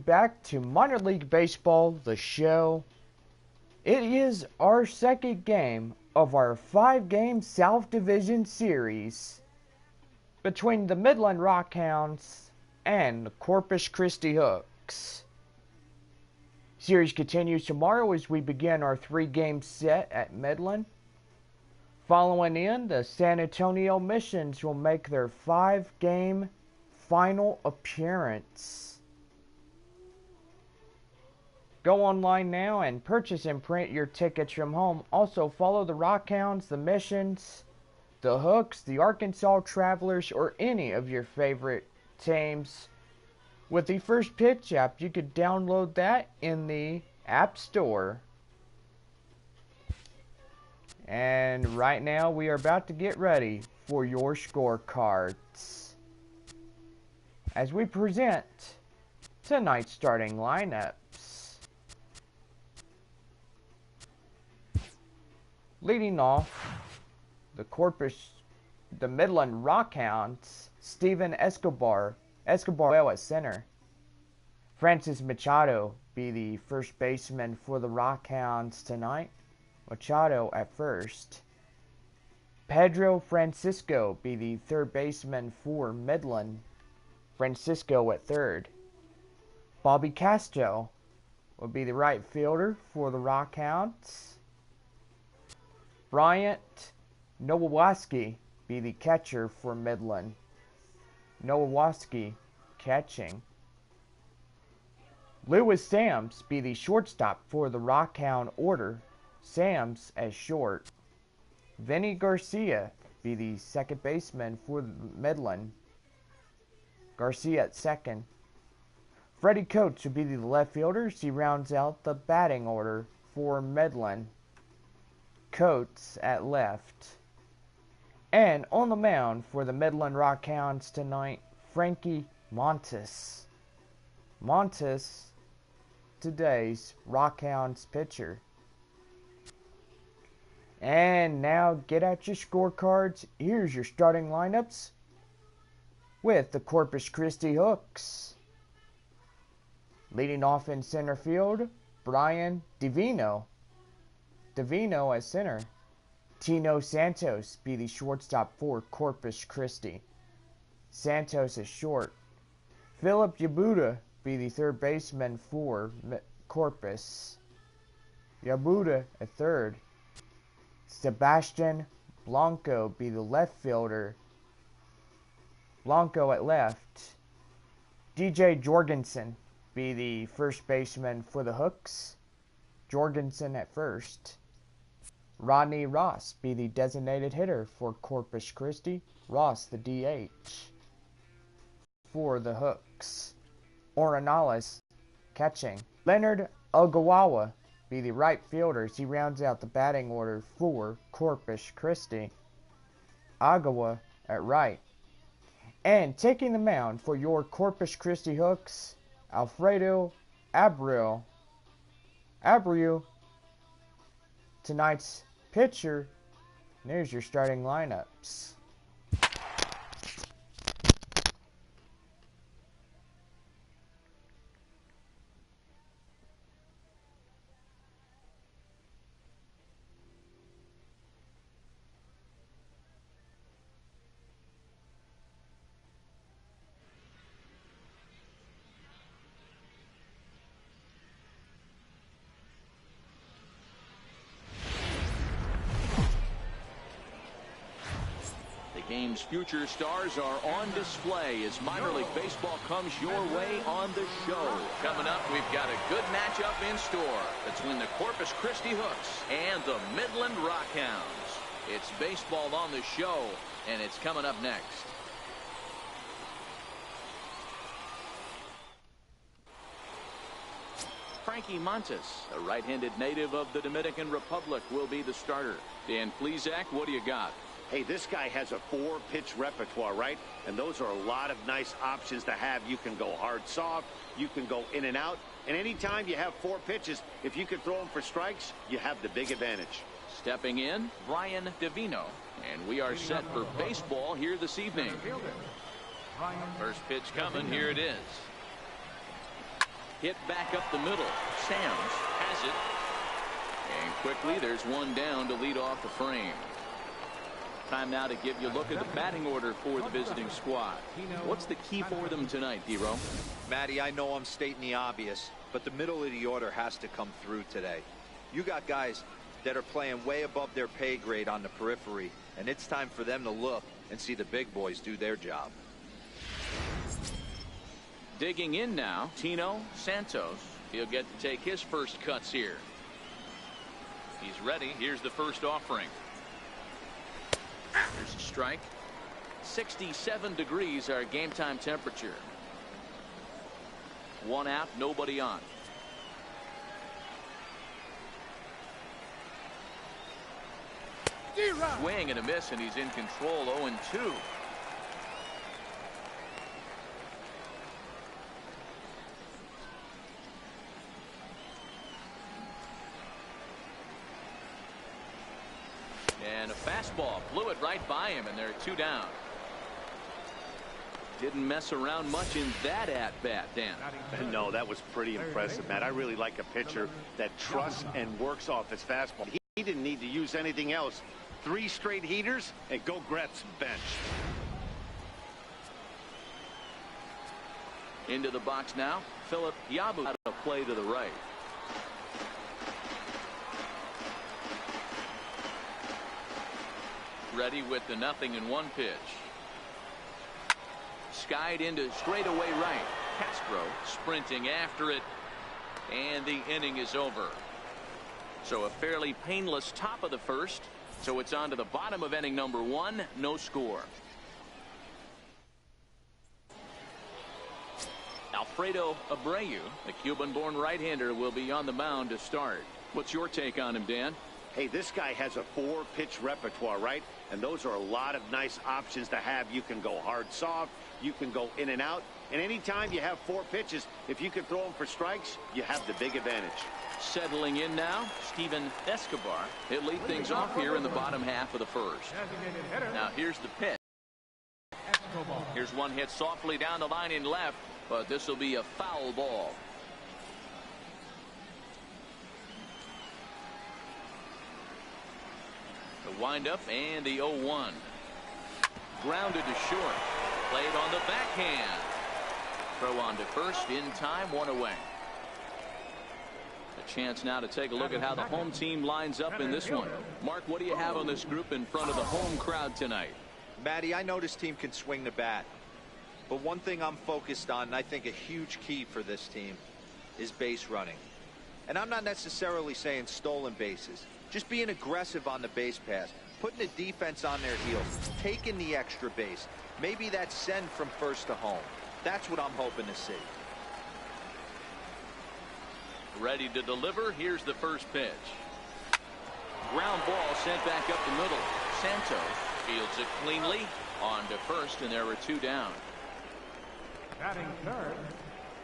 back to Minor League Baseball, the show. It is our second game of our 5-game South Division series between the Midland Rockhounds and the Corpus Christi Hooks. Series continues tomorrow as we begin our 3-game set at Midland. Following in, the San Antonio Missions will make their 5-game final appearance. Go online now and purchase and print your tickets from home. Also follow the Rockhounds, the Missions, the Hooks, the Arkansas Travelers, or any of your favorite teams with the First Pitch app. You could download that in the App Store. And right now we are about to get ready for your scorecards as we present tonight's starting lineups. Leading off, the Midland Rockhounds, Steven Escobar at center. Francis Machado be the first baseman for the Rockhounds tonight. Machado at first. Pedro Francisco be the third baseman for Midland. Francisco at third. Bobby Castro will be the right fielder for the Rockhounds. Bryant Nowawoski be the catcher for Midland. Nowawoski catching. Lewis Sams be the shortstop for the Rockhound order. Sams as short. Vinny Garcia be the second baseman for Midland. Garcia at second. Freddie Coates will be the left fielder. He rounds out the batting order for Midland. Coates at left. And on the mound for the Midland Rockhounds tonight, Frankie Montes. Montes, today's Rockhounds pitcher. And now get out your scorecards. Here's your starting lineups with the Corpus Christi Hooks. Leading off in center field, Brian Divino. Divino at center. Tino Santos be the shortstop for Corpus Christi. Santos is short. Philip Yabuda be the third baseman for Corpus. Yabuda at third. Sebastian Blanco be the left fielder. Blanco at left. DJ Jorgensen be the first baseman for the Hooks. Jorgensen at first. Rodney Ross be the designated hitter for Corpus Christi. Ross the DH for the Hooks. Oronales catching. Leonard Ogawa be the right fielder. He rounds out the batting order for Corpus Christi. Ogawa at right. And taking the mound for your Corpus Christi Hooks, Alfredo Abreu. Abreu, tonight's pitcher. There's your starting lineups. Game's future stars are on display as minor league baseball comes your way on the show. Coming up, we've got a good matchup in store between the Corpus Christi Hooks and the Midland Rockhounds. It's baseball on the show, and it's coming up next. Frankie Montes, a right-handed native of the Dominican Republic, will be the starter. Dan Plesac, what do you got? Hey, this guy has a 4-pitch repertoire, right? And those are a lot of nice options to have. You can go hard, soft. You can go in and out. And anytime you have 4 pitches, if you can throw them for strikes, you have the big advantage. Stepping in, Brian Divino. And we are set for baseball here this evening. First pitch coming. Here it is. Hit back up the middle. Samms has it. And quickly there's one down to lead off the frame. Time now to give you a look at the batting order for the visiting squad. What's the key for them tonight, D-Row? Matty, I know I'm stating the obvious, but the middle of the order has to come through today. You got guys that are playing way above their pay grade on the periphery, and it's time for them to look and see the big boys do their job. Digging in now, Tino Santos. He'll get to take his first cuts here. He's ready. Here's the first offering. There's a strike. 67 degrees our game time temperature. One out, nobody on. Swing and a miss, and he's in control. 0-2. And a fastball blew it right by him, and there are two down. Didn't mess around much in that at-bat, Dan. No, that was pretty impressive, Matt. I really like a pitcher that trusts and works off his fastball. He didn't need to use anything else. 3 straight heaters, and go grab some bench. Into the box now. Philip Yabu out of play to the right. Ready with the 0-1 pitch. Skied into straightaway right. Castro sprinting after it, and the inning is over. So a fairly painless top of the first. So it's on to the bottom of inning number 1. No score. Alfredo Abreu, the Cuban-born right-hander, will be on the mound to start. What's your take on him, Dan? Hey, this guy has a 4-pitch repertoire, right? And those are a lot of nice options to have. You can go hard, soft. You can go in and out. And anytime you have 4 pitches, if you can throw them for strikes, you have the big advantage. Settling in now, Steven Escobar. He'll lead things off here in the bottom half of the first. Now here's the pitch. Here's one hit softly down the line in left, but this will be a foul ball. The windup and the 0-1. Grounded to short. Played on the backhand. Throw on to first in time, 1 away. A chance now to take a look at how the home team lines up in this one. Mark, what do you have on this group in front of the home crowd tonight? Matty, I know this team can swing the bat, but one thing I'm focused on, and I think a huge key for this team, is base running. And I'm not necessarily saying stolen bases, just being aggressive on the base pass, putting the defense on their heels, taking the extra base. Maybe that's send from first to home. That's what I'm hoping to see. Ready to deliver. Here's the first pitch. Ground ball sent back up the middle. Santos fields it cleanly on to first, and there are 2 down. Batting third,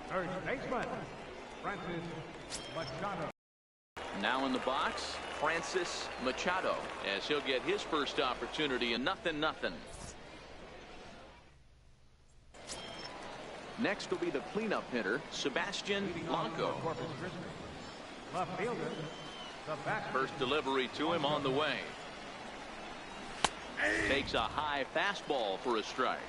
first baseman, Francis Machado. Now in the box, Francis Machado, as he'll get his first opportunity in 0-0. Next will be the cleanup hitter, Sebastian Blanco. Left fielder, First delivery to him on the way. Takes a high fastball for a strike.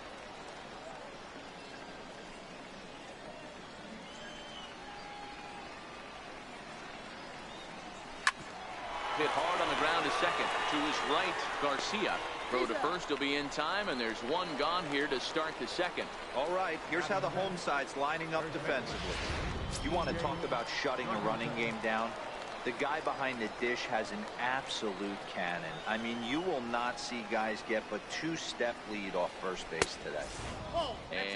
Hit hard on the ground to second. To his right, Garcia. Throw to first will be in time, and there's 1 gone here to start the second. All right, here's how the home side's lining up defensively. You want to talk about shutting a running game down? The guy behind the dish has an absolute cannon. I mean, you will not see guys get but 2-step lead off first base today.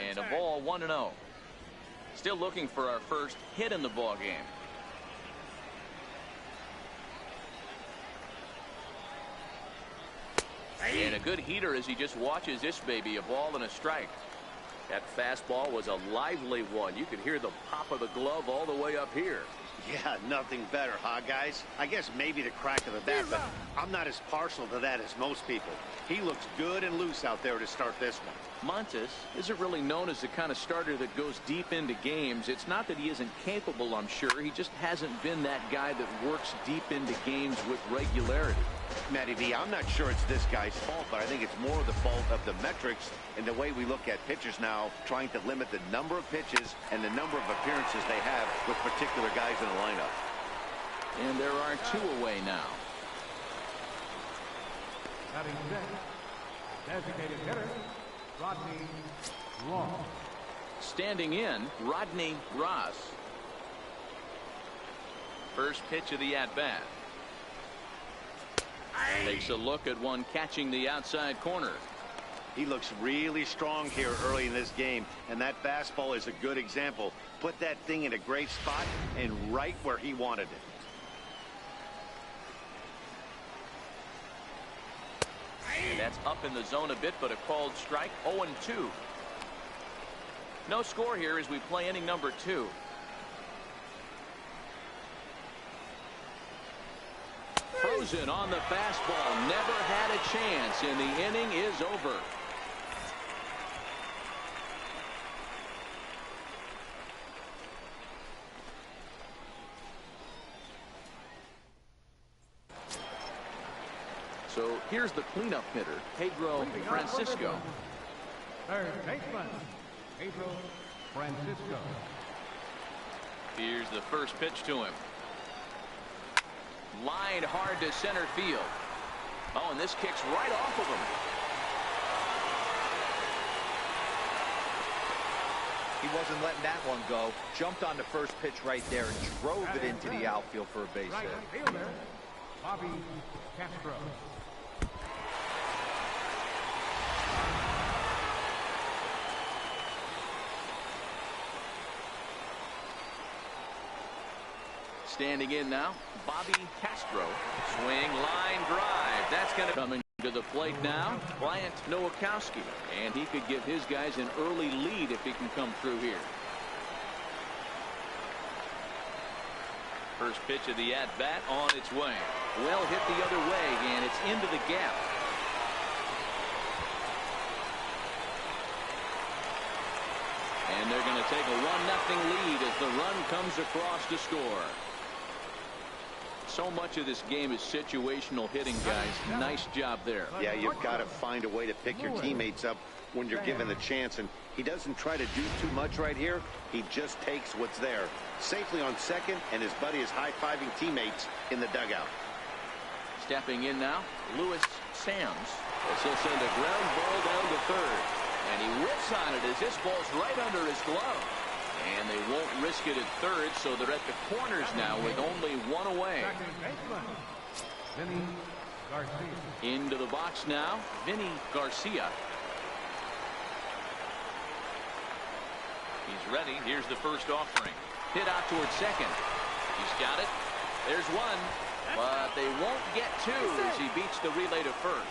And a ball, 1-0. Still looking for our first hit in the ball game. And a good heater as he just watches this baby, a ball and a strike. That fastball was a lively one. You could hear the pop of the glove all the way up here. Yeah, nothing better, huh, guys? I guess maybe the crack of the bat, but I'm not as partial to that as most people. He looks good and loose out there to start this one. Montes isn't really known as the kind of starter that goes deep into games. It's not that he isn't capable, I'm sure. He just hasn't been that guy that works deep into games with regularity. Matty V, I'm not sure it's this guy's fault, but I think it's more the fault of the metrics and the way we look at pitchers now, trying to limit the number of pitches and the number of appearances they have with particular guys in the lineup. And there are 2 away now. Batting sixth, designated hitter, Rodney Ross. Standing in, Rodney Ross. First pitch of the at-bat. Takes a look at one catching the outside corner. He looks really strong here early in this game, and that fastball is a good example. Put that thing in a great spot and right where he wanted it. And that's up in the zone a bit, but a called strike. 0-2. No score here as we play inning number 2. Frozen on the fastball. Never had a chance, and the inning is over. So here's the cleanup hitter, Pedro Francisco. Third baseman, Pedro Francisco. Here's the first pitch to him. Lined hard to center field. Oh, and this kicks right off of him. He wasn't letting that one go. Jumped on the first pitch right there and drove it into the outfield for a base Right hit. fielder, Bobby Castro. Standing in now, Bobby Castro. Swing, line drive. That's going to come to the plate now. Bryant Nowakowski. And he could give his guys an early lead if he can come through here. First pitch of the at-bat on its way. Well hit the other way, and it's into the gap. And they're going to take a 1-0 lead as the run comes across to score. So much of this game is situational hitting, guys. Nice job there. Yeah, you've got to find a way to pick your teammates up when you're given the chance, and he doesn't try to do too much right here. He just takes what's there. Safely on second, and his buddy is high-fiving teammates in the dugout. Stepping in now, Lewis Sams. This will send a ground ball down to third. And he whips on it as this ball's right under his glove. And they won't risk it at third, so they're at the corners now with only 1 away. Vinny Garcia. Into the box now, Vinny Garcia. He's ready. Here's the first offering. Hit out towards second. He's got it. There's one. But they won't get 2 as he beats the relay to first.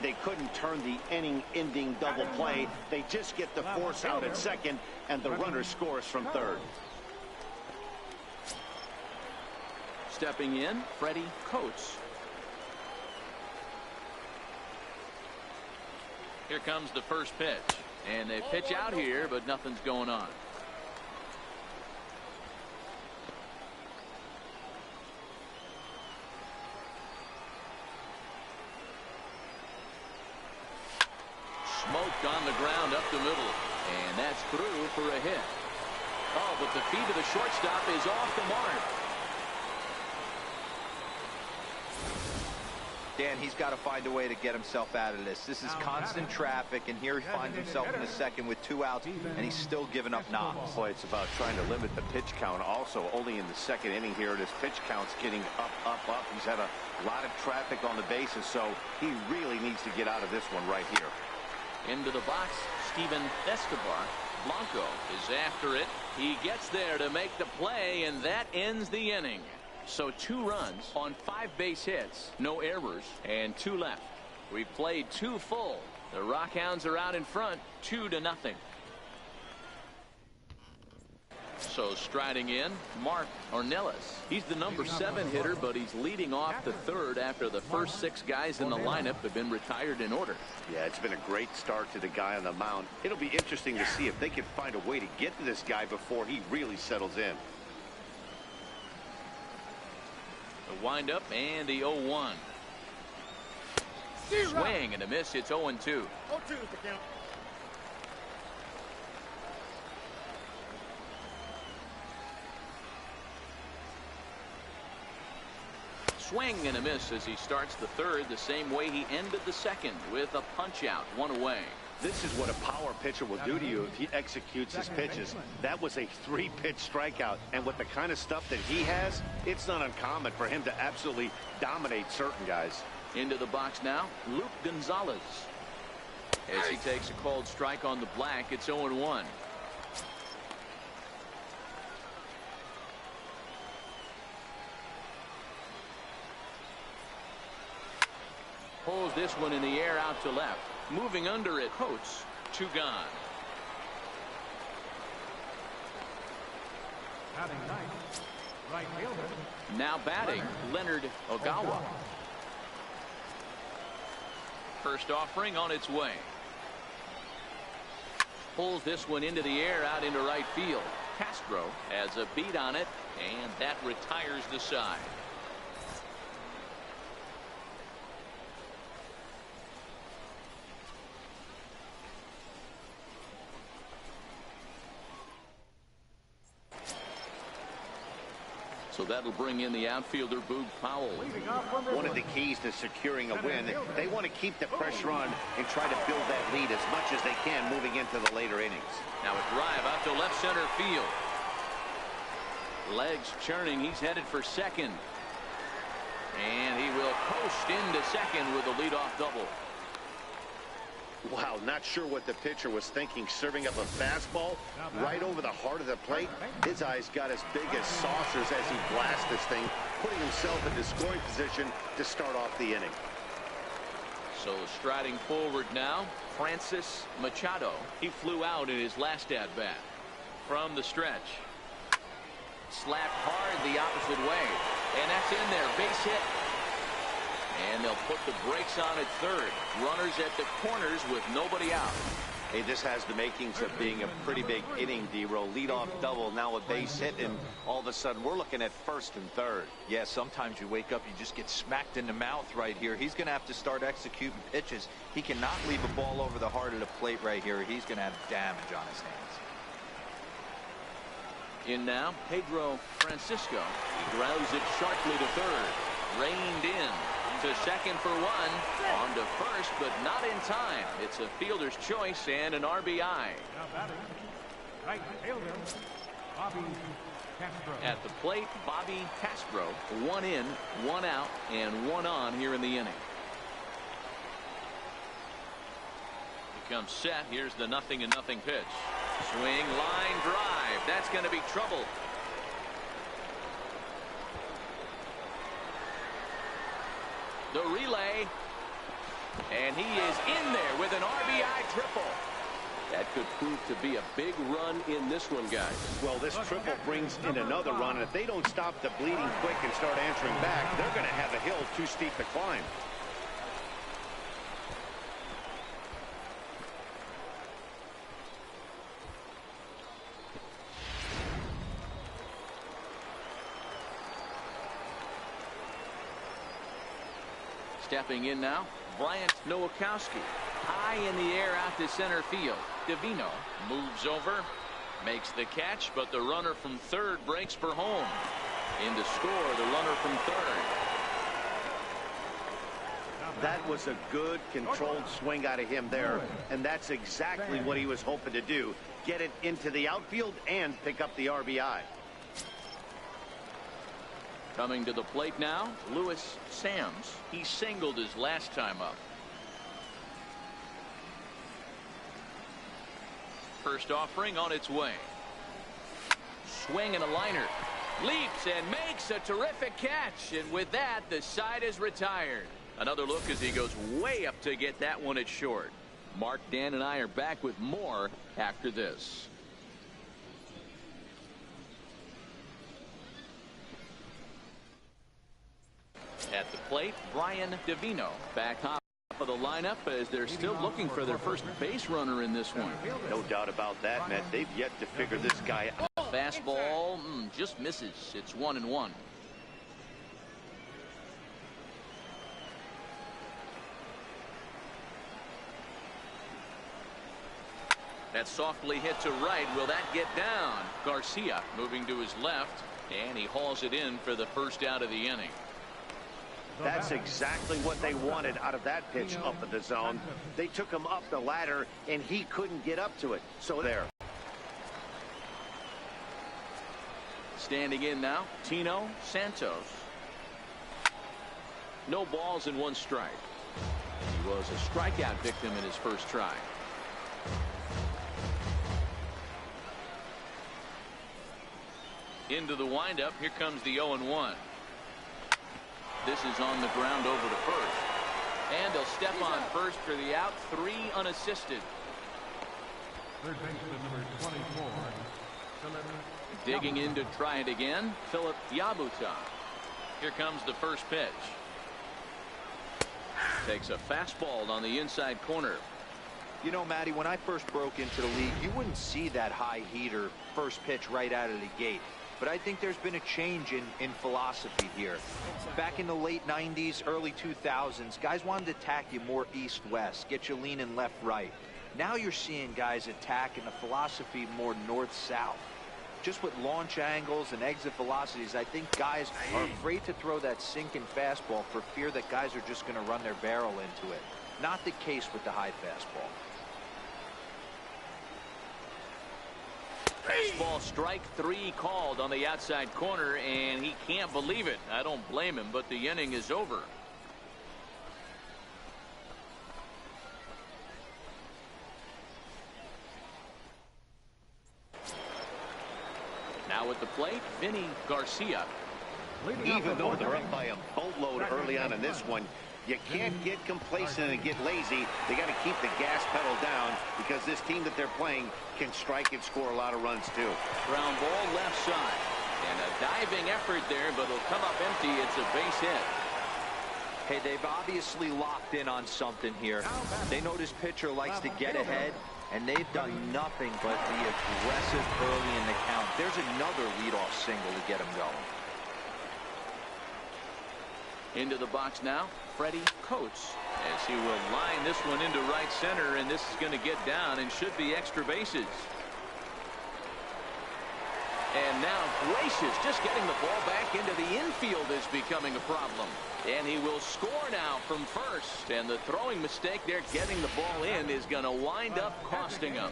They couldn't turn the inning-ending double play. They just get the force out at second, and the runner scores from third. Stepping in, Freddie Coates. Here comes the first pitch. And they pitch out here, but nothing's going on. Smoked on the ground up the middle. And that's through for a hit. Oh, but the feet of the shortstop is off the mark. Dan, he's got to find a way to get himself out of this. This is constant traffic, and here he finds himself in the second with 2 outs, and he's still giving up knocks. Boy, it's about trying to limit the pitch count. Also, only in the second inning here, his pitch count's getting up, up, up. He's had a lot of traffic on the bases, so he really needs to get out of this one right here. Into the box, Steven Escobar. Blanco is after it. He gets there to make the play, and that ends the inning. So 2 runs on 5 base hits, no errors, and 2 left. We've played 2 full. The Rockhounds are out in front, 2-0. So striding in, Mark Ornelas. He's the number 7 hitter, but he's leading off the third after the first 6 guys in the lineup have been retired in order. Yeah, it's been a great start to the guy on the mound. It'll be interesting to see if they can find a way to get to this guy before he really settles in. The windup and the 0-1. Swing and a miss. It's 0-2. 0-2 is the count. Swing and a miss as he starts the third the same way he ended the second, with a punch out, 1 away. This is what a power pitcher will do to you if he executes his pitches. That was a 3-pitch strikeout, and with the kind of stuff that he has, it's not uncommon for him to absolutely dominate certain guys. Into the box now, Luke Gonzalez. As he takes a called strike on the black, it's 0-1. Pulls this one in the air out to left. Moving under it, Coates. 2 gone. Batting ninth, right fielder. Now batting, Leonard Ogawa. First offering on its way. Pulls this one into the air out into right field. Castro has a beat on it, and that retires the side. So that'll bring in the outfielder, Boog Powell. One of the keys to securing a win, they want to keep the pressure on and try to build that lead as much as they can moving into the later innings. Now a drive out to left center field. Legs churning. He's headed for second. And he will coast into second with a leadoff double. Wow, not sure what the pitcher was thinking, serving up a fastball right over the heart of the plate. His eyes got as big as saucers as he blasts this thing, putting himself into scoring position to start off the inning. So striding forward now, Francis Machado. He flew out in his last at-bat. From the stretch. Slapped hard the opposite way. And that's in there. Base hit. And they'll put the brakes on at third. Runners at the corners with nobody out. Hey, this has the makings of being a pretty big inning, D-Roll. Leadoff double, now a base hit, and all of a sudden we're looking at first and third. Yeah, sometimes you wake up, you just get smacked in the mouth right here. He's going to have to start executing pitches. He cannot leave a ball over the heart of the plate right here. He's going to have damage on his hands. In now, Pedro Francisco. He grounds it sharply to third. Reined in. To second for 1, on to first, but not in time. It's a fielder's choice and an RBI. Now batting, right fielder, Bobby Castro. At the plate, Bobby Castro. 1 in, 1 out, and 1 on here in the inning. He comes set. Here's the 0-0 pitch. Swing, line drive. That's going to be trouble. The relay, and he is in there with an RBI triple. That could prove to be a big run in this one, guys. Well, this triple brings in another run, and if they don't stop the bleeding quick and start answering back, they're going to have a hill too steep to climb. Stepping in now, Bryant Nowakowski. High in the air out to center field. Divino moves over, makes the catch, but the runner from third breaks for home. In to score, the runner from third. That was a good, controlled swing out of him there, and that's exactly what he was hoping to do. Get it into the outfield and pick up the RBI. Coming to the plate now, Lewis Sams. He singled his last time up. First offering on its way. Swing and a liner. Leaps and makes a terrific catch. And with that, the side is retired. Another look as he goes way up to get that one at short. Mark, Dan, and I are back with more after this. At the plate, Brian Davino. Back top of the lineup as they're still looking for their first base runner in this one. No doubt about that, Matt. They've yet to figure this guy out. Fastball just misses. It's 1-1. That's softly hit to right. Will that get down? Garcia moving to his left, and he hauls it in for the first out of the inning. That's exactly what they wanted out of that pitch up in the zone. They took him up the ladder, and he couldn't get up to it. So there. Standing in now, Tino Santos. No balls and 1 strike. He was a strikeout victim in his first try. Into the windup. Here comes the 0-1. This is on the ground over to first. And he'll step on first for the out. 3 unassisted. Third baseman number 24. Digging in to try it again, Philip Yabuta. Here comes the first pitch. Takes a fastball on the inside corner. You know, Matty, when I first broke into the league, you wouldn't see that high heater first pitch right out of the gate. But I think there's been a change in philosophy here. Back in the late 90s, early 2000s, guys wanted to attack you more east-west, get you leaning left-right. Now you're seeing guys attacking a philosophy more north-south. Just with launch angles and exit velocities, I think guys are afraid to throw that sinking fastball for fear that guys are just going to run their barrel into it. Not the case with the high fastball. Fastball strike 3 called on the outside corner, and he can't believe it. I don't blame him, but the inning is over. Now at the plate, Vinny Garcia. Even though they're up by a boatload early on in this one, you can't get complacent and get lazy. They got to keep the gas pedal down because this team that they're playing can strike and score a lot of runs too. Ground ball left side. And a diving effort there, but it'll come up empty. It's a base hit. Hey, they've obviously locked in on something here. They know this pitcher likes to get ahead, and they've done nothing but be aggressive early in the count. There's another leadoff single to get him going. Into the box now, Freddie Coates, as he will line this one into right center, and this is going to get down and should be extra bases. And now, gracious, just getting the ball back into the infield is becoming a problem. And he will score now from first. And the throwing mistake there, getting the ball in, is going to wind up costing him.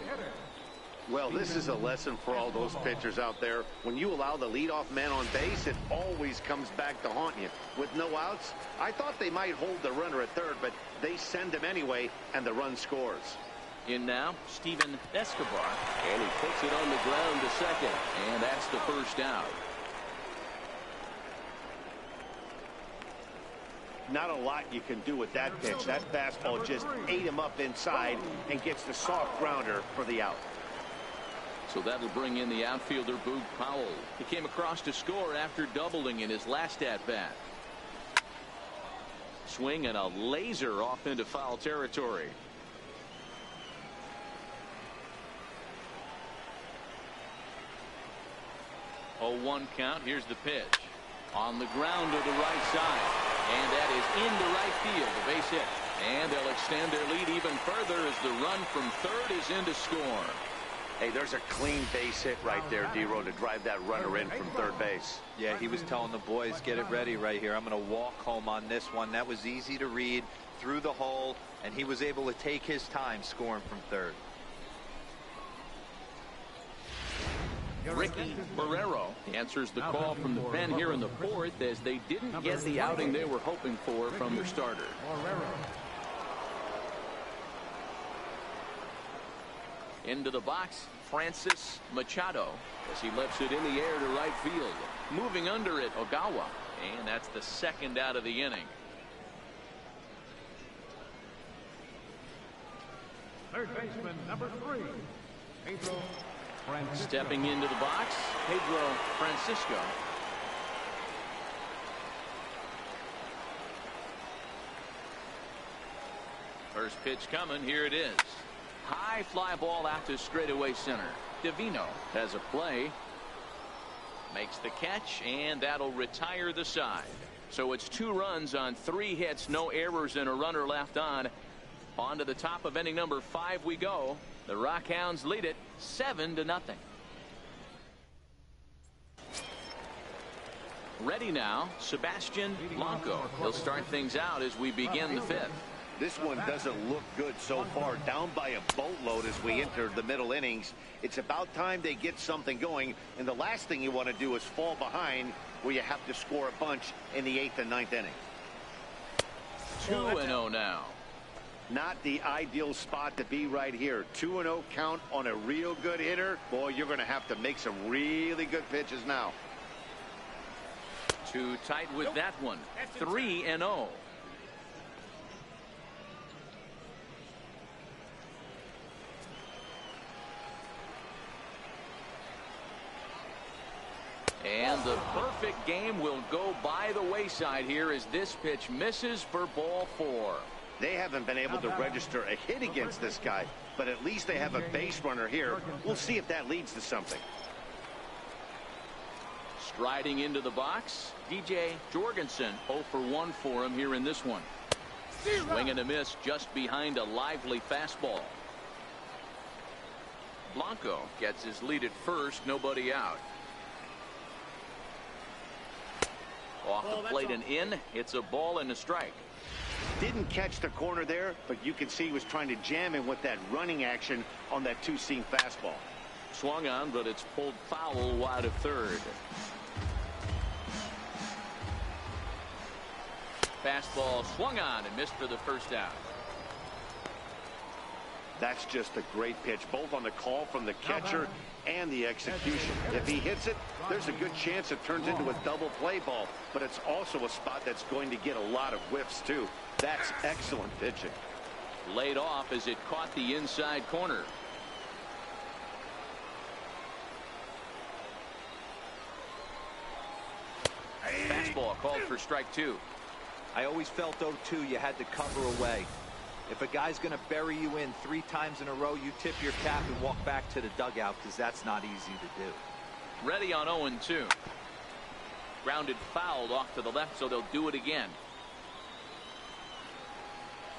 Well, this is a lesson for all those pitchers out there. When you allow the leadoff man on base, it always comes back to haunt you. With no outs, I thought they might hold the runner at third, but they send him anyway, and the run scores. In now, Steven Escobar, and he puts it on the ground to second, and that's the first out. Not a lot you can do with that pitch. That fastball just ate him up inside and gets the soft grounder for the out. So that'll bring in the outfielder, Boog Powell. He came across to score after doubling in his last at-bat. Swing and a laser off into foul territory. 0-1 count. Here's the pitch. On the ground to the right side. And that is into right field. A base hit. And they'll extend their lead even further as the run from third is in to score. Hey, there's a clean base hit right there, D-Row, to drive that runner in from third base. Yeah, he was telling the boys, get it ready right here. I'm going to walk home on this one. That was easy to read through the hole, and he was able to take his time scoring from third. Ricky Barrero answers the call from the pen here in the fourth as they didn't get the outing they were hoping for from their starter. Into the box, Francis Machado, as he lifts it in the air to right field. Moving under it, Ogawa, and that's the second out of the inning. Third baseman, number 3, Pedro Francisco. Stepping into the box, Pedro Francisco. First pitch coming. Here it is. High fly ball out to straightaway center. Divino has a play. Makes the catch, and that'll retire the side. So it's 2 runs on 3 hits, no errors, and a runner left on. On to the top of inning number 5 we go. The Rockhounds lead it 7-0. Ready now, Sebastian Blanco. He'll start things out as we begin the 5th. This one doesn't look good so far. Down by a boatload as we enter the middle innings. It's about time they get something going, and the last thing you want to do is fall behind where you have to score a bunch in the 8th and 9th inning. 2-0 now. Not the ideal spot to be right here. 2-0 count on a real good hitter. Boy, you're going to have to make some really good pitches now. Too tight with that one. 3-0. And the perfect game will go by the wayside here as this pitch misses for ball 4. They haven't been able to register a hit against this guy, but at least they have a base runner here. We'll see if that leads to something. Striding into the box, DJ Jorgensen. 0 for 1 for him here in this one. Swing and a miss just behind a lively fastball. Blanco gets his lead at first, nobody out. Off the plate and in. It's a ball and a strike. Didn't catch the corner there, but you can see he was trying to jam him with that running action on that 2-seam fastball. Swung on, but it's pulled foul wide of third. Fastball swung on and missed for the first out. That's just a great pitch, both on the call from the catcher and the execution. If he hits it, there's a good chance it turns into a double play ball, but it's also a spot that's going to get a lot of whiffs too. That's excellent pitching. Laid off as it caught the inside corner. Fastball called for strike 2. I always felt 0-2 you had to cover away. If a guy's going to bury you in 3 times in a row, you tip your cap and walk back to the dugout, because that's not easy to do. Ready on 0-2. Grounded fouled off to the left, so they'll do it again.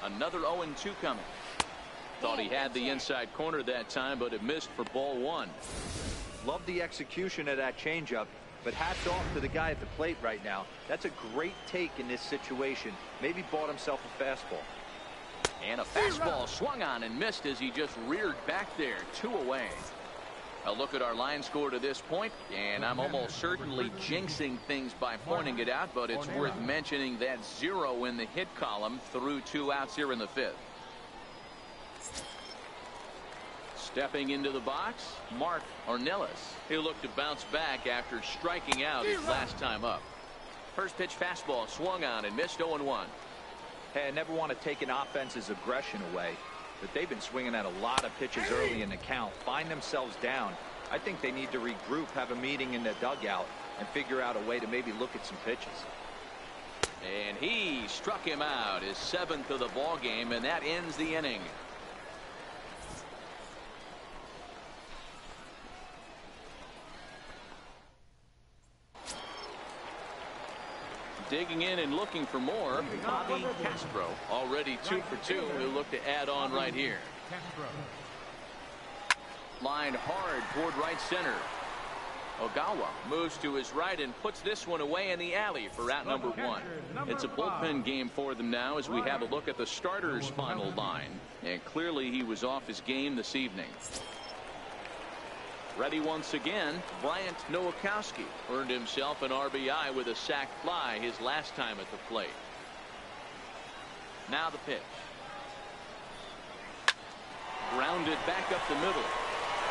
Another 0-2 coming. Thought he had the inside corner that time, but it missed for ball 1. Love the execution of that changeup, but hats off to the guy at the plate right now. That's a great take in this situation. Maybe bought himself a fastball. And a fastball swung on and missed as he just reared back there. 2 away. A look at our line score to this point, and I'm almost certainly jinxing things by pointing it out, but it's worth mentioning that 0 in the hit column through 2 outs here in the 5th. Stepping into the box, Mark Ornelas. He'll look to bounce back after striking out his last time up. First pitch fastball swung on and missed. 0-1. Hey, I never want to take an offense's aggression away, but they've been swinging at a lot of pitches early in the count. Find themselves down. I think they need to regroup, have a meeting in the dugout, and figure out a way to maybe look at some pitches. And he struck him out, his 7th of the ball game, and that ends the inning. Digging in and looking for more, Bobby Castro, already 2 for 2. He'll look to add on right here. Lined hard toward right center. Ogawa moves to his right and puts this one away in the alley for out number 1. It's a bullpen game for them now as we have a look at the starter's final line. And clearly he was off his game this evening. Ready once again, Bryant Nowakowski earned himself an RBI with a sac fly his last time at the plate. Now the pitch. Grounded back up the middle.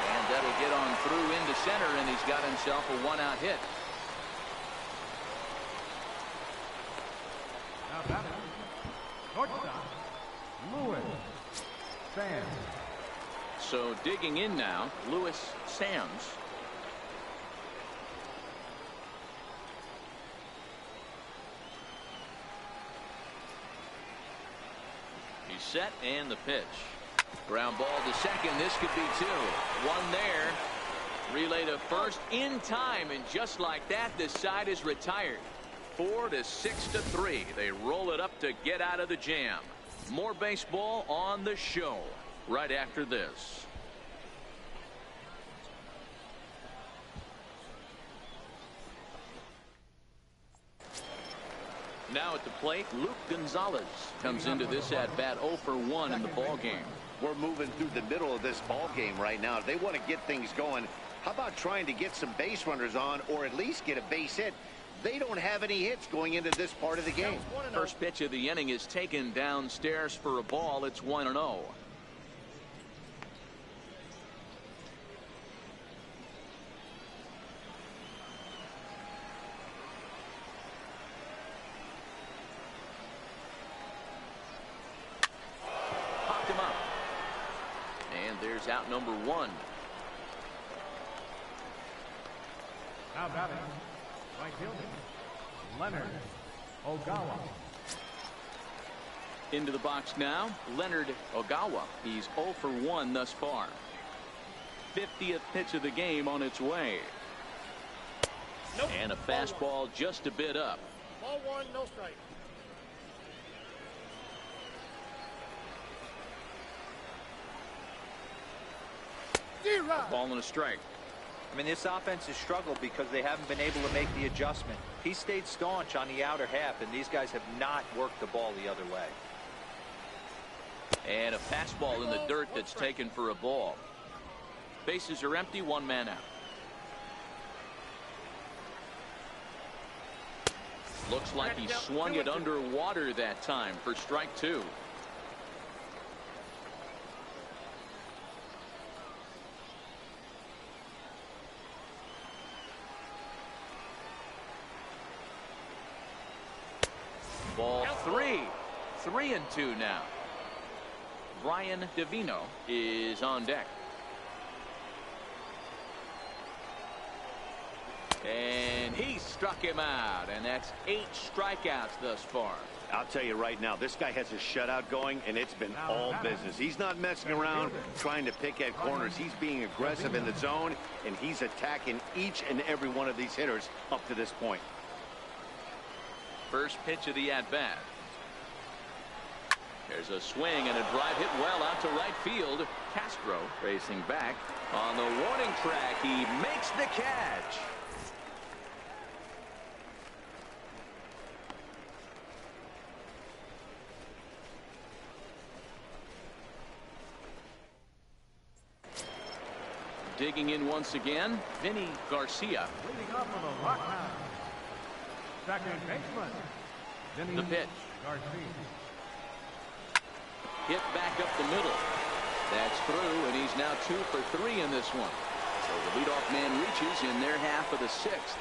And that'll get on through into center, and he's got himself a 1-out hit. Now batting, shortstop, Louis Sam. So digging in now, Louis Sams. He set and the pitch. Ground ball to second. This could be two. One there. Relay to first in time, and just like that, this side is retired. 4-6-3. They roll it up to get out of the jam. More baseball on the show right after this. Now at the plate, Luke Gonzalez comes into this at bat 0 for 1 in the ball game. We're moving through the middle of this ball game right now. If they want to get things going, how about trying to get some base runners on, or at least get a base hit? They don't have any hits going into this part of the game. First pitch of the inning is taken downstairs for a ball. It's 1-0. Popped him up. And there's out number 1. Now batting, right fielder, Leonard Ogawa. Into the box now, Leonard Ogawa. He's 0 for 1 thus far. 50th pitch of the game on its way. Nope. And a fastball just a bit up. Ball 1, no strike. Ball and a strike. I mean, this offense has struggled because they haven't been able to make the adjustment. He stayed staunch on the outer half, and these guys have not worked the ball the other way. And a fastball in the dirt that's taken for a ball. Bases are empty, 1 man out. Looks like he swung it underwater that time for strike 2. Ball 3. 3-2 now. Brian Davino is on deck. And he struck him out, and that's 8 strikeouts thus far. I'll tell you right now, this guy has a shutout going, and it's been all business. He's not messing around trying to pick at corners. He's being aggressive in the zone, and he's attacking each and every one of these hitters up to this point. First pitch of the at-bat. There's a swing and a drive hit well out to right field. Castro racing back on the warning track. He makes the catch. Digging in once again, Vinny Garcia. Leading up for the Rockhounds, second baseman, Vinny The pitch. Garcia. Hit back up the middle. That's through, and he's now 2 for 3 in this one. So the leadoff man reaches in their half of the 6th.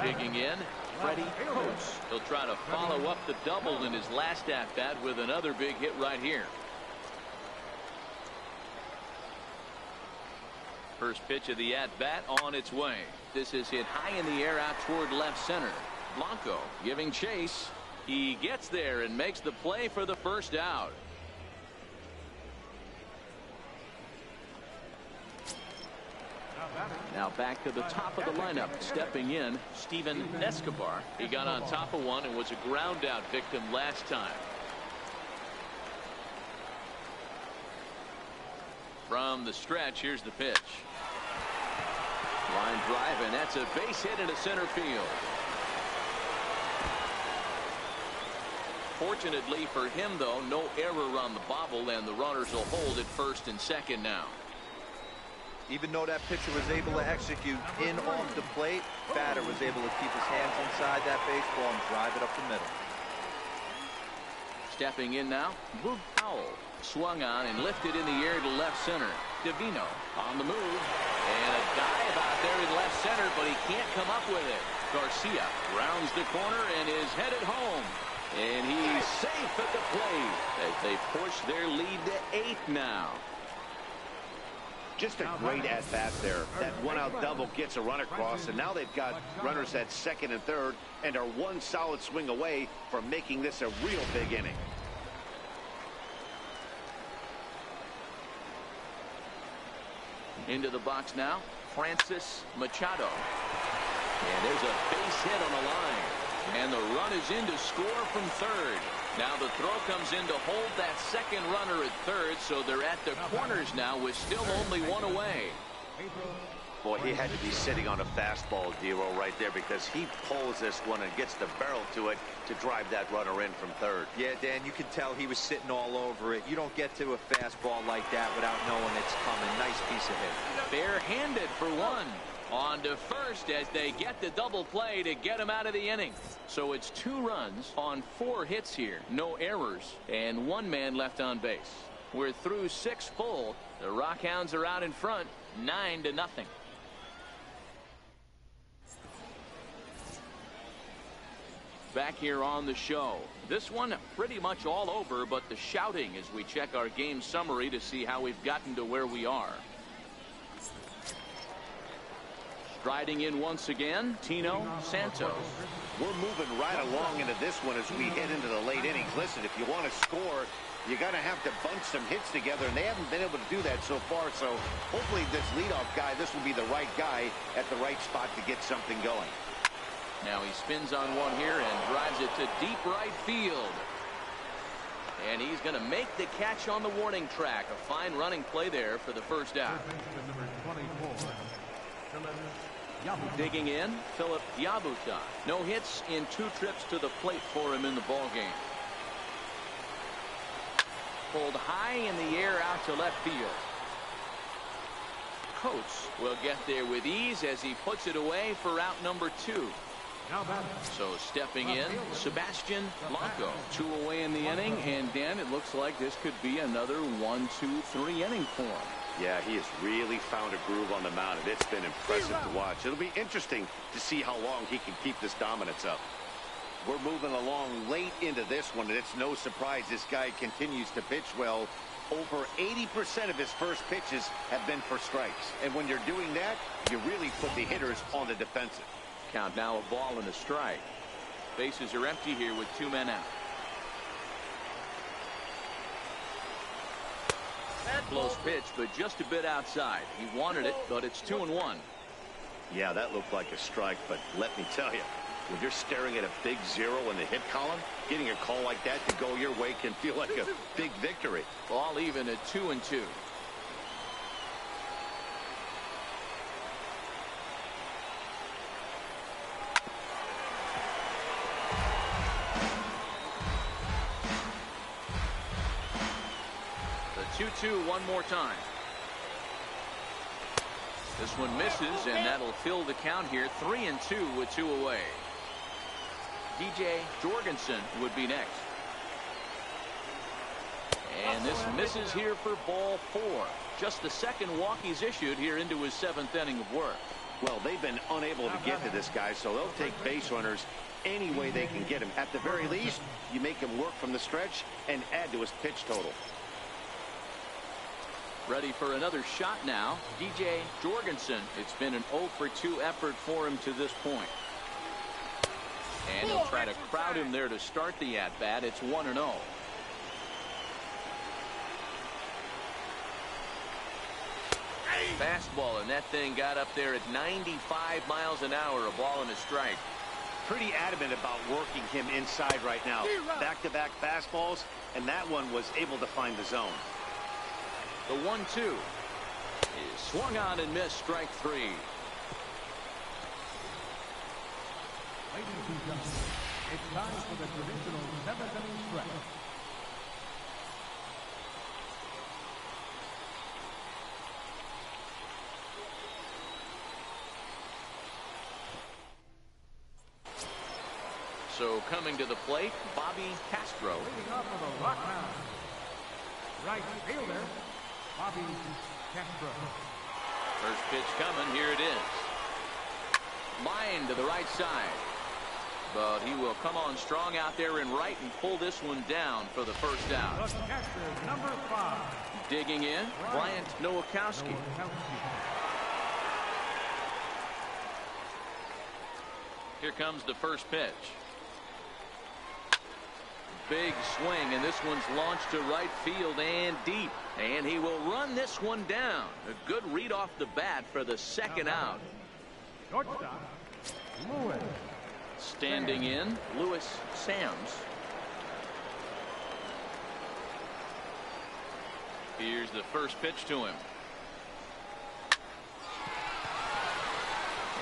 Digging in, Freddie Coates. He'll try to follow up the double in his last at-bat with another big hit right here. First pitch of the at-bat on its way. This is hit high in the air out toward left center. Blanco giving chase. He gets there and makes the play for the first out. Now back to the top of the lineup. Stepping in, Steven Escobar. He got on top of one and was a ground out victim last time. From the stretch, here's the pitch. Line drive, and that's a base hit into center field. Fortunately for him, though, no error on the bobble, and the runners will hold at first and second now. Even though that pitcher was able to execute in off the plate, batter was able to keep his hands inside that baseball and drive it up the middle. Stepping in now, Boog Powell. Swung on and lifted in the air to left center. Davino on the move. And a dive out there in left center, but he can't come up with it. Garcia rounds the corner and is headed home. And he's safe at the plate as they push their lead to 8 now. Just a great at-bat there. That one-out double gets a run across, and now they've got runners at second and third and are one solid swing away from making this a real big inning. Into the box now, Francis Machado. And there's a base hit on the line. And the run is in to score from third. Now the throw comes in to hold that second runner at third, so they're at the corners now with still only one away. Boy, he had to be sitting on a fastball, Dero, right there, because he pulls this one and gets the barrel to it to drive that runner in from third. Yeah, Dan, you can tell he was sitting all over it. You don't get to a fastball like that without knowing it's coming. Nice piece of hit. Barehanded for one. On to first as they get the double play to get him out of the inning. So it's 2 runs on 4 hits here. No errors and 1 man left on base. We're through 6 full. The Rockhounds are out in front 9-0. Back here on the show. This one pretty much all over, but the shouting as we check our game summary to see how we've gotten to where we are. Striding in once again, Tino Santos. We're moving right along into this one as we head into the late innings. Listen, if you want to score, you got to have to bunch some hits together, and they haven't been able to do that so far. So hopefully this leadoff guy, this will be the right guy at the right spot to get something going. Now he spins on one here and drives it to deep right field. And he's going to make the catch on the warning track. A fine running play there for the first out. Digging in, Philip Yabusa. No hits in 2 trips to the plate for him in the ball game. Pulled high in the air out to left field. Coates will get there with ease as he puts it away for out number 2. So stepping in, Sebastian Blanco. 2 away in the inning, and Dan, it looks like this could be another 1, 2, 3 inning for him. Yeah, he has really found a groove on the mound, and it's been impressive to watch. It'll be interesting to see how long he can keep this dominance up. We're moving along late into this one, and it's no surprise this guy continues to pitch well. Over 80% of his first pitches have been for strikes. And when you're doing that, you really put the hitters on the defensive. Count now a ball and a strike. Bases are empty here with 2 men out. Close pitch, but just a bit outside. He wanted it, but it's 2-1. Yeah, that looked like a strike, but let me tell you, when you're staring at a big 0 in the hit column, getting a call like that to go your way can feel like a big victory. Ball even at 2-2. The 2-2 one more time. This one misses, and that'll fill the count here. 3-2 with 2 away. DJ Jorgensen would be next. And this misses here for ball 4. Just the second walk he's issued here into his 7th inning of work. Well, they've been unable to get to this guy, so they'll take base runners any way they can get him. At the very least, you make him work from the stretch and add to his pitch total. Ready for another shot now. DJ Jorgensen. It's been an 0 for 2 effort for him to this point. And he'll try to crowd him there to start the at-bat. It's 1-0. Fastball, and that thing got up there at 95 miles an hour. A ball and a strike. Pretty adamant about working him inside right now. Back-to-back fastballs, and that one was able to find the zone. The 1-2 is swung on and missed. Strike 3. Ladies and gentlemen, it's time for the traditional 7th inning stretch. So coming to the plate, Bobby Castro. Leading off for the Rockhounds, right fielder, Bobby Castro. First pitch coming. Here it is. Line to the right side. but he will come on strong out there in right and pull this one down for the first out. The catcher, number 5. Digging in, Bryant Nowakowski. Here comes the first pitch. Big swing, and this one's launched to right field and deep. And he will run this one down. A good read off the bat for the second out. Shortstop, Lewis. Standing in, Lewis Sams. Here's the first pitch to him.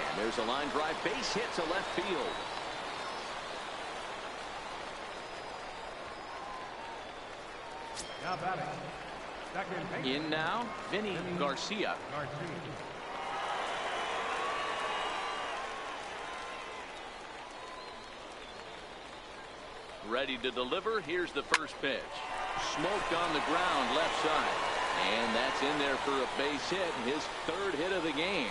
And there's a line drive base hit to left field. Now batting. Second base. In now, Vinny Garcia. Ready to deliver. Here's the first pitch. Smoked on the ground left side. And that's in there for a base hit. His third hit of the game.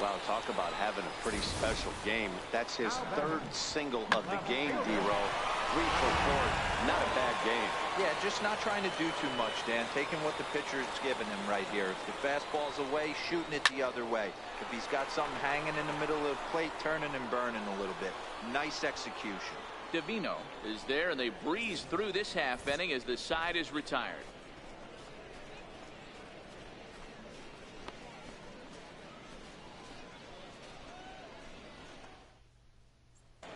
Wow, talk about having a pretty special game. That's his third single of the game, D-Row. 3 for 4. Not a bad game. Yeah, just not trying to do too much, Dan. Taking what the pitcher's giving him right here. If the fastball's away, shooting it the other way. If he's got something hanging in the middle of the plate, turning and burning a little bit. Nice execution. Davino is there, and they breeze through this half inning as the side is retired.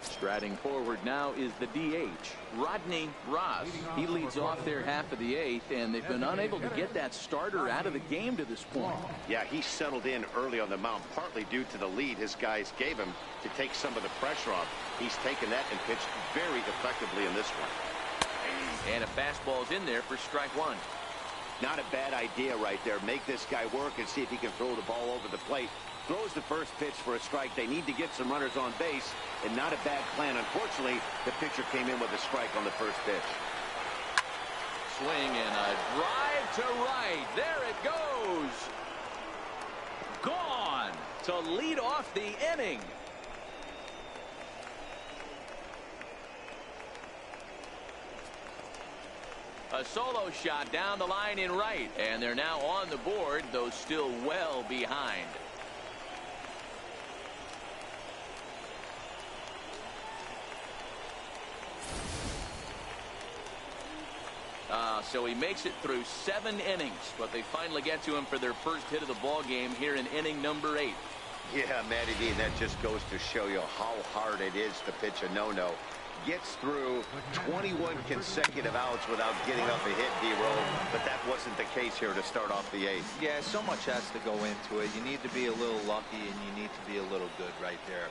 Striding forward now is the DH, Rodney Ross. He leads off their half of the 8th, and they've been unable to get that starter out of the game to this point. Yeah, he settled in early on the mound, partly due to the lead his guys gave him to take some of the pressure off. He's taken that and pitched very effectively in this one. And a fastball's in there for strike 1. Not a bad idea right there. Make this guy work and see if he can throw the ball over the plate. Throws the first pitch for a strike. They need to get some runners on base, and not a bad plan. Unfortunately, the pitcher came in with a strike on the first pitch. Swing and a drive to right. There it goes. Gone to lead off the inning. A solo shot down the line in right, and they're now on the board, though still well behind. So he makes it through 7 innings, but they finally get to him for their first hit of the ball game here in inning number 8. Yeah, Matty D, that just goes to show you how hard it is to pitch a no-no. Gets through 21 consecutive outs without getting up a hit, D-Roll, but that wasn't the case here to start off the 8th. Yeah, so much has to go into it. You need to be a little lucky, and you need to be a little good right there.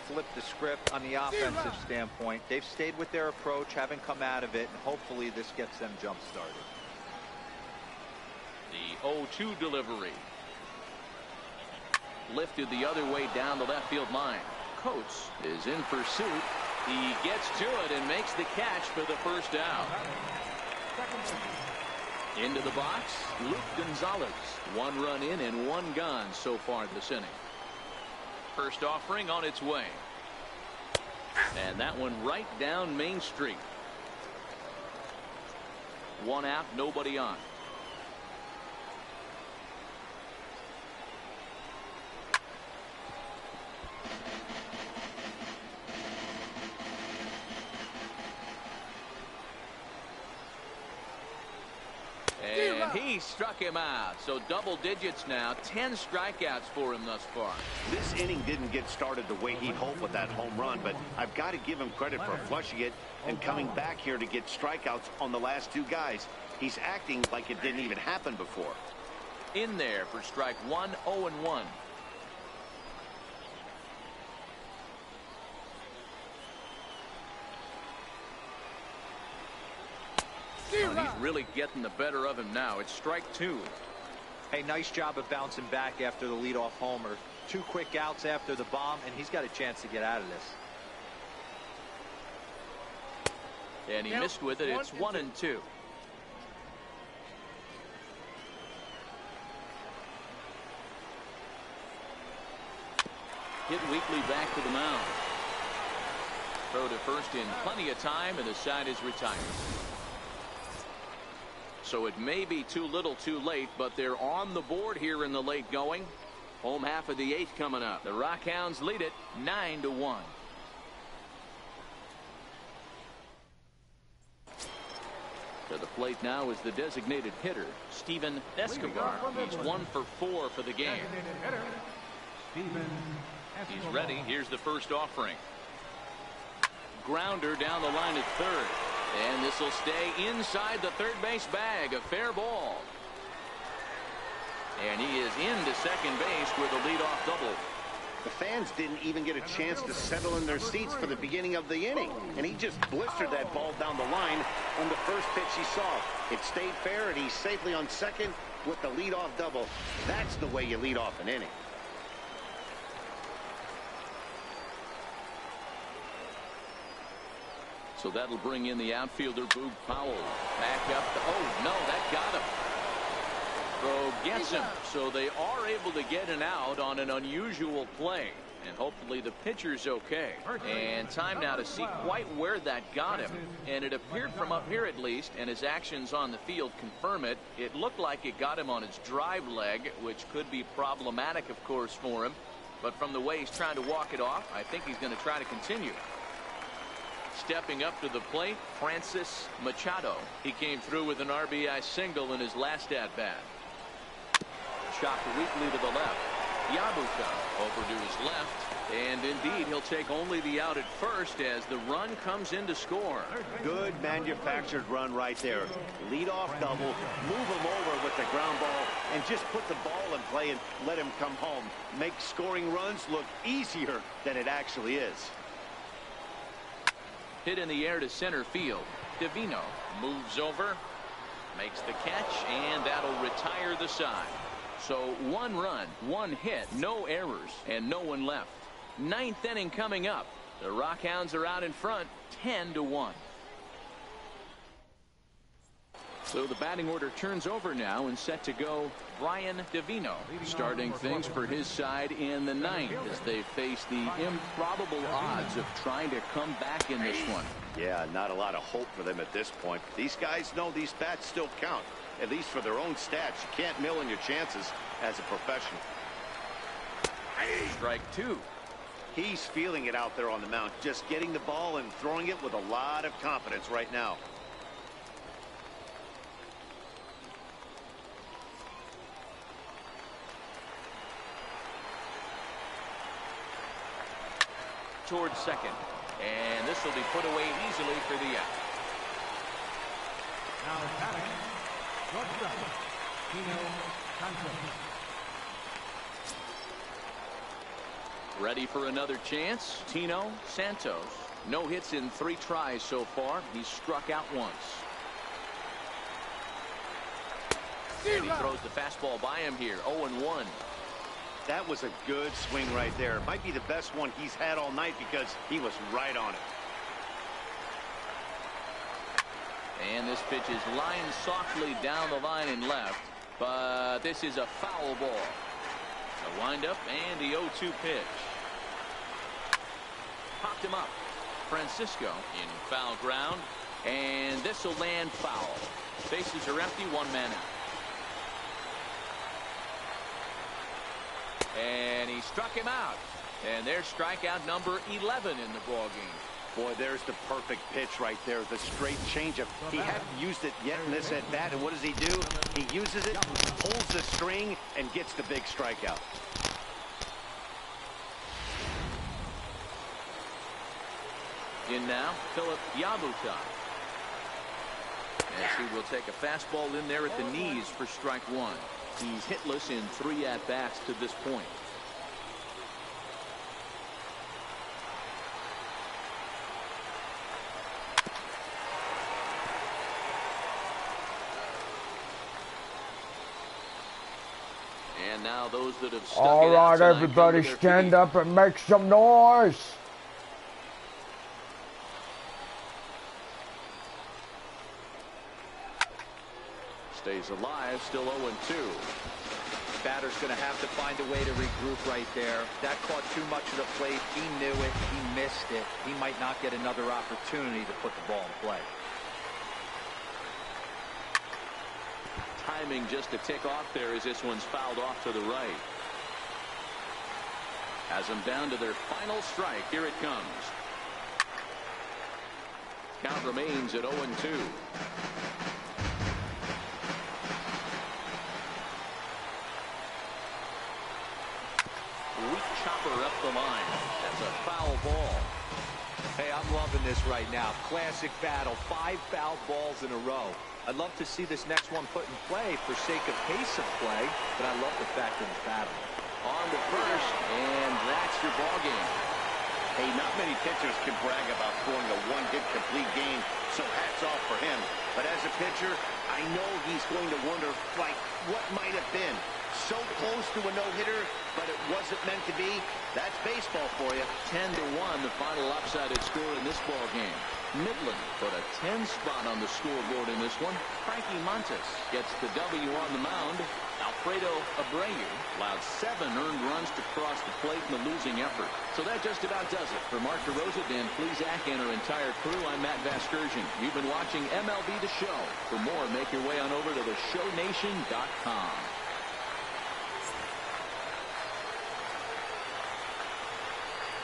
Flip the script on the offensive standpoint. They've stayed with their approach, haven't come out of it, and hopefully this gets them jump started. The 0-2 delivery. Lifted the other way down the left field line. Coates is in pursuit. He gets to it and makes the catch for the first out. Into the box, Luke Gonzalez. 1 run in and 1 gone so far this inning. First offering on its way. And that one right down Main Street. 1 out, nobody on. And he struck him out. So double digits now. 10 strikeouts for him thus far. This inning didn't get started the way he'd hoped with that home run, but I've got to give him credit for flushing it and coming back here to get strikeouts on the last 2 guys. He's acting like it didn't even happen before. In there for strike 1, 0-1. Well, he's really getting the better of him now. It's strike 2. Hey, nice job of bouncing back after the leadoff homer. 2 quick outs after the bomb, and he's got a chance to get out of this. And he missed with it. It's 1-2. Hit Weekly back to the mound. Throw to first in plenty of time, and the side is retired. So it may be too little too late, but they're on the board here in the late going. Home half of the 8th coming up. The Rockhounds lead it 9-1. To the plate now is the designated hitter, Steven Escobar. He's 1 for 4 for the game. He's ready. Here's the first offering. Grounder down the line at third. And this will stay inside the third base bag. A fair ball. And he is into second base with a leadoff double. The fans didn't even get a chance to settle in their seats for the beginning of the inning. And he just blistered that ball down the line on the first pitch he saw. It stayed fair, and he's safely on second with the leadoff double. That's the way you lead off an inning. So that'll bring in the outfielder, Boog Powell. Back up. Oh, no, that got him. Throw gets him. So they are able to get an out on an unusual play. And hopefully the pitcher's okay. And time now to see quite where that got him. And it appeared from up here at least, and his actions on the field confirm it. It looked like it got him on his drive leg, which could be problematic, of course, for him. But from the way he's trying to walk it off, I think he's going to try to continue. Stepping up to the plate, Francis Machado. He came through with an RBI single in his last at-bat. Chopped weakly to the left. Yabuka over to his left. And indeed, he'll take only the out at first as the run comes in to score. Good manufactured run right there. Lead off double, move him over with the ground ball, and just put the ball in play and let him come home. Make scoring runs look easier than it actually is. Hit in the air to center field. Divino moves over, makes the catch, and that'll retire the side. So 1 run, 1 hit, no errors, and no one left. 9th inning coming up. The Rockhounds are out in front, 10-1. So the batting order turns over now, and set to go Brian Divino, starting things for his side in the 9th as they face the improbable odds of trying to come back in this one. Yeah, not a lot of hope for them at this point. These guys know these bats still count, at least for their own stats. You can't mill in your chances as a professional. Strike 2. He's feeling it out there on the mound, just getting the ball and throwing it with a lot of confidence right now. Towards second, and this will be put away easily for the out. Now batting, shortstop, Tino Santos. Ready for another chance, Tino Santos. No hits in 3 tries so far. He's struck out once. And he throws the fastball by him here. 0-1. That was a good swing right there. Might be the best one he's had all night because he was right on it. And this pitch is lined softly down the line and left, but this is a foul ball. A windup and the 0-2 pitch. Popped him up. Francisco in foul ground, and this will land foul. Bases are empty, 1 man out. And he struck him out. And there's strikeout number 11 in the ball game. Boy, there's the perfect pitch right there. The straight changeup. He hadn't used it yet in this at bat, and what does he do? He uses it, pulls the string, and gets the big strikeout. In now, Philip Yabuka. As he will take a fastball in there at the knees for strike 1. He's hitless in 3 at-bats to this point. And now those that have stuck All it right, outside everybody come to their stand feet. up and make some noise. Stays alive, still 0-2. Batter's going to have to find a way to regroup right there. That caught too much of the plate. He knew it. He missed it. He might not get another opportunity to put the ball in play. Timing just to tick off there as this one's fouled off to the right. Has them down to their final strike. Here it comes. Count remains at 0-2. Weak chopper up the line. That's a foul ball. Hey, I'm loving this right now. Classic battle. 5 foul balls in a row. I'd love to see this next one put in play for sake of pace of play, but I love the fact that it's battle. On to first, and that's your ball game. Hey, not many pitchers can brag about throwing a one-hit complete game, so hats off for him. But as a pitcher, I know he's going to wonder, like, what might have been. So close to a no-hitter, but it wasn't meant to be. That's baseball for you. 10-1, the final lopsided score in this ball game. Midland put a 10 spot on the scoreboard in this one. Frankie Montes gets the W on the mound. Alfredo Abreu allowed 7 earned runs to cross the plate in the losing effort. So that just about does it. For Mark DeRosa, Dan Plesac, and our entire crew, I'm Matt Vasgersian. You've been watching MLB The Show. For more, make your way on over to theshownation.com.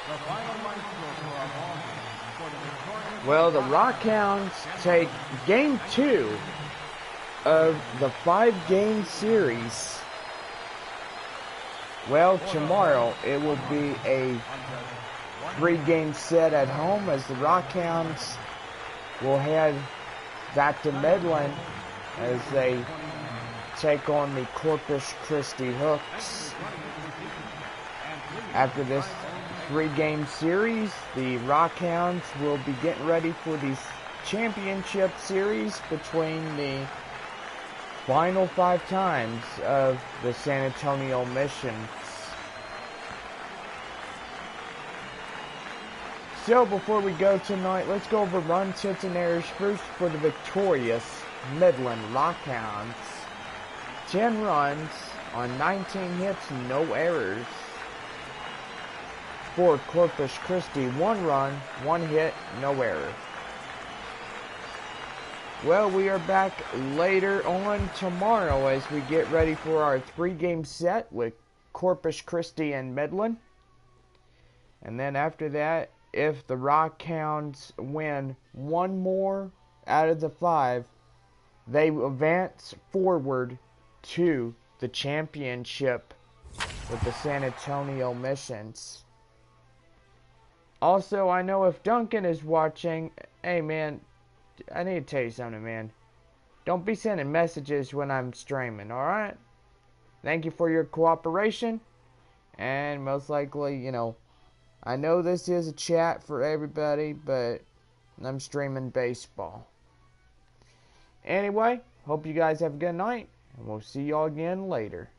The final line score for our ball game. For the victorious Well, the Rockhounds take Game 2 of the 5-game series. Well, tomorrow it will be a 3-game set at home as the Rockhounds will head back to Midland as they take on the Corpus Christi Hooks. After this 3-game series, the Rockhounds will be getting ready for the championship series between the final 5 times of the San Antonio Missions. So before we go tonight, let's go over runs, hits, and errors first for the victorious Midland Rockhounds. 10 runs on 19 hits, no errors. For Corpus Christi, 1 run, 1 hit, no error. Well, we are back later on tomorrow as we get ready for our 3-game set with Corpus Christi and Midland. And then after that, if the Rockhounds win 1 more out of the 5, they advance forward to the championship with the San Antonio Missions. Also, I know if Duncan is watching, hey man, I need to tell you something, man. Don't be sending messages when I'm streaming, alright? Thank you for your cooperation. And most likely, you know, I know this is a chat for everybody, but I'm streaming baseball. Anyway, hope you guys have a good night, and we'll see y'all again later.